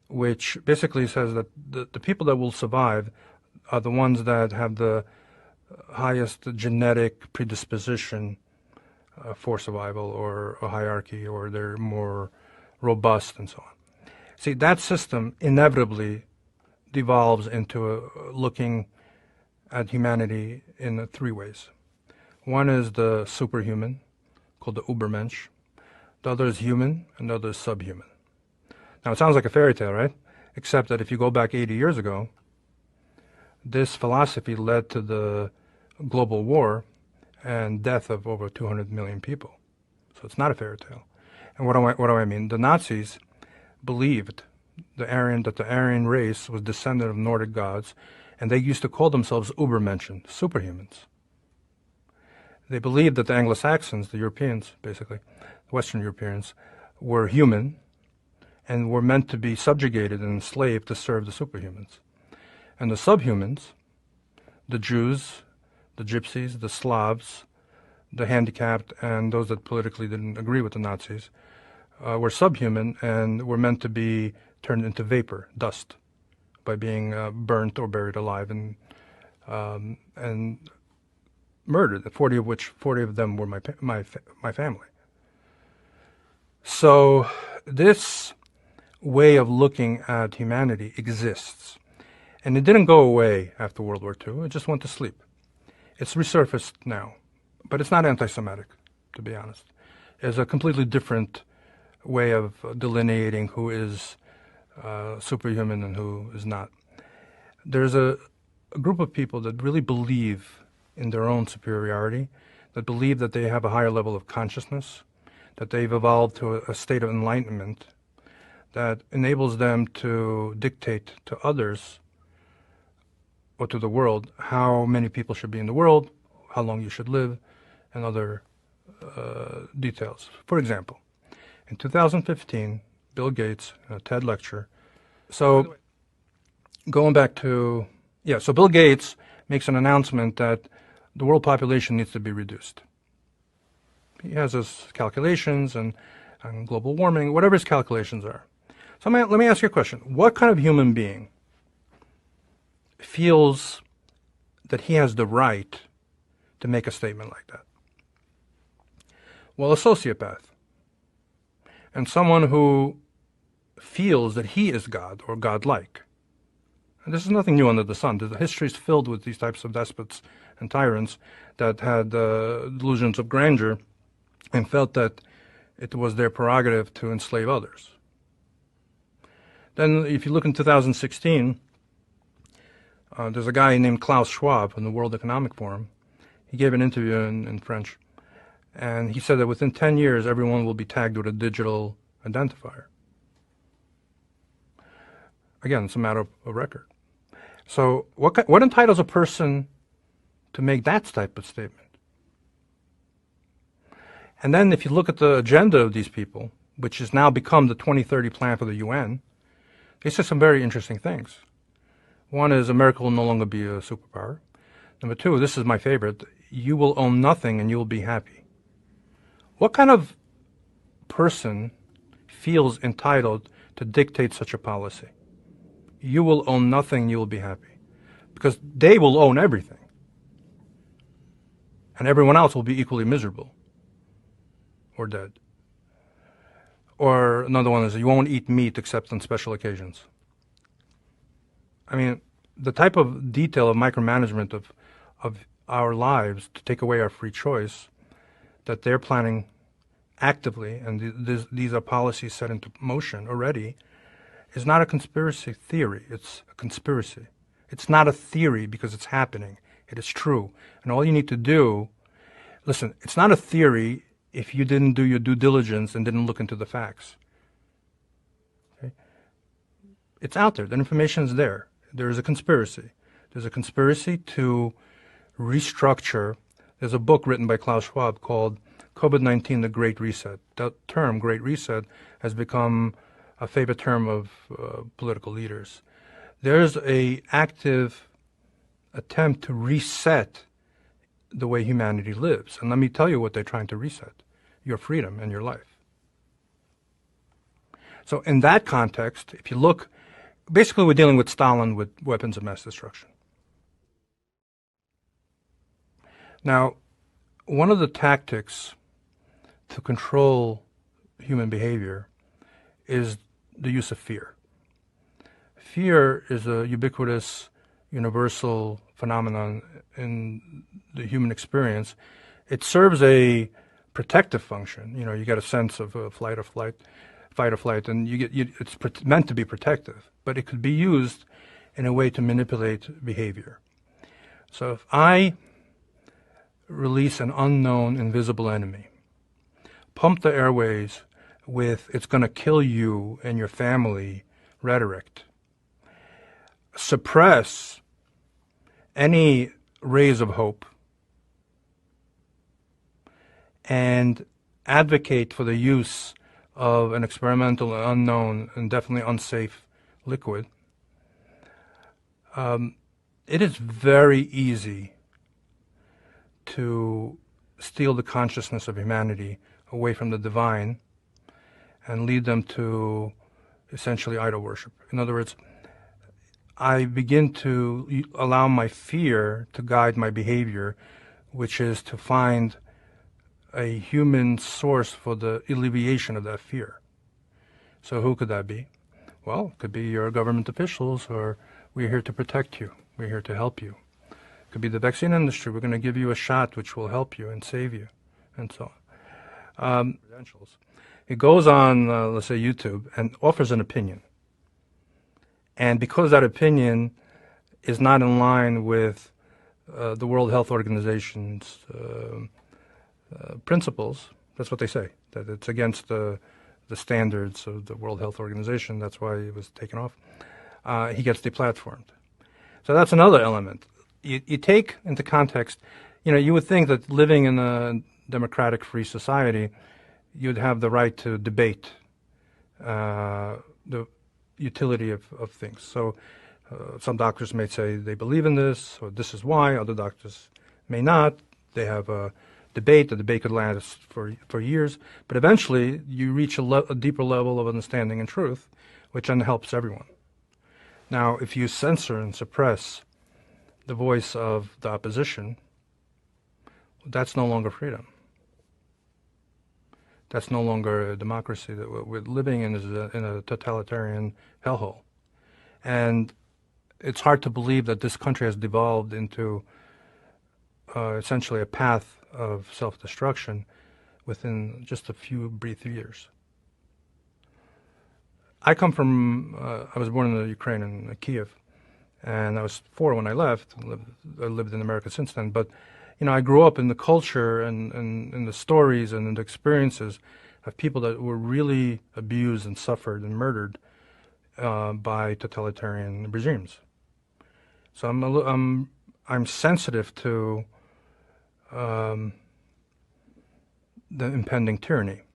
which basically says that the people that will survive are the ones that have the highest genetic predisposition for survival, or a hierarchy, or they're more robust and so on. See, that system inevitably devolves into looking at humanity in three ways. One is the superhuman, called the Übermensch. The other is human, and the other is subhuman. Now, it sounds like a fairy tale, right? Except that if you go back 80 years ago, this philosophy led to the global war and death of over 200 million people. So it's not a fairy tale. And what do I mean? The Nazis believed that the Aryan race was descendant of Nordic gods, and they used to call themselves Übermenschen, superhumans. They believed that the Anglo-Saxons, the Europeans, basically, Western Europeans, were human and were meant to be subjugated and enslaved to serve the superhumans. And the subhumans, the Jews, the Gypsies, the Slavs, the handicapped, and those that politically didn't agree with the Nazis, were subhuman and were meant to be turned into vapor, dust, by being burnt or buried alive and murdered. 40 of them were my family. So this way of looking at humanity exists, and it didn't go away after World War II. It just went to sleep. It's resurfaced now, but it's not anti-Semitic, to be honest. It's a completely different way of delineating who is superhuman and who is not. There's a group of people that really believe in their own superiority, that believe that they have a higher level of consciousness, that they've evolved to a state of enlightenment that enables them to dictate to others or to the world how many people should be in the world, how long you should live, and other details. For example, in 2015, Bill Gates, in a TED lecture, so going back to, so Bill Gates makes an announcement that the world population needs to be reduced. He has his calculations and global warming, whatever his calculations are. So let me ask you a question. What kind of human being feels that he has the right to make a statement like that? Well, a sociopath. And someone who feels that he is God or godlike. And this is nothing new under the sun. The history is filled with these types of despots and tyrants that had delusions of grandeur and felt that it was their prerogative to enslave others. Then if you look in 2016, there's a guy named Klaus Schwab from the World Economic Forum. He gave an interview in French, and he said that within 10 years, everyone will be tagged with a digital identifier. Again, it's a matter of record. So what entitles a person to make that type of statement? And then if you look at the agenda of these people, which has now become the 2030 plan for the UN, they say some very interesting things. One is America will no longer be a superpower. Number two, this is my favorite, you will own nothing and you will be happy. What kind of person feels entitled to dictate such a policy? You will own nothing, you will be happy. Because they will own everything. And everyone else will be equally miserable or dead. Or another one is you won't eat meat except on special occasions. I mean, the type of detail of micromanagement of our lives to take away our free choice that they're planning actively, and these are policies set into motion already, is not a conspiracy theory. It's a conspiracy. It's not a theory because it's happening. It is true. And all you need to do, listen, it's not a theory if you didn't do your due diligence and didn't look into the facts. Okay? It's out there. The information is there. There is a conspiracy. There's a conspiracy to restructure. There's a book written by Klaus Schwab called COVID-19, The Great Reset. That term, Great Reset, has become a favorite term of political leaders. There's an active attempt to reset the way humanity lives. And let me tell you what they're trying to reset. Your freedom and your life. So in that context, if you look, basically we're dealing with Stalin with weapons of mass destruction. Now, one of the tactics to control human behavior is the use of fear. Fear is a ubiquitous, universal phenomenon in the human experience. It serves a protective function. You get a sense of fight or flight, and it's meant to be protective. But it could be used in a way to manipulate behavior. So if I release an unknown, invisible enemy, pump the airways with "it's going to kill you and your family" rhetoric, suppress any rays of hope, and advocate for the use of an experimental, unknown, and definitely unsafe liquid, it is very easy to steal the consciousness of humanity away from the divine and lead them to essentially idol worship. In other words, I begin to allow my fear to guide my behavior, which is to find a human source for the alleviation of that fear. So who could that be? Well, it could be your government officials, or "we're here to protect you, we're here to help you." It could be the vaccine industry. "We're going to give you a shot which will help you and save you," and so on. It goes on, let's say, YouTube, and offers an opinion. And because that opinion is not in line with the World Health Organization's principles, that's what they say, that it's against the standards of the World Health Organization. That's why it was taken off. He gets deplatformed. So that's another element. You take into context, you would think that living in a democratic, free society, you'd have the right to debate the utility of things. So some doctors may say they believe in this, or this is why. Other doctors may not. They have a debate. The debate could last for years. But eventually, you reach a deeper level of understanding and truth, which then helps everyone. Now, if you censor and suppress the voice of the opposition, that's no longer freedom. That's no longer a democracy. That what we're living in is in a totalitarian hellhole. And it's hard to believe that this country has devolved into essentially a path of self-destruction within just a few brief years. I come from, I was born in Ukraine, in Kiev, and I was 4 when I left. I lived in America since then. But, I grew up in the culture and in the stories and in the experiences of people that were really abused and suffered and murdered by totalitarian regimes. So I'm sensitive to the impending tyranny.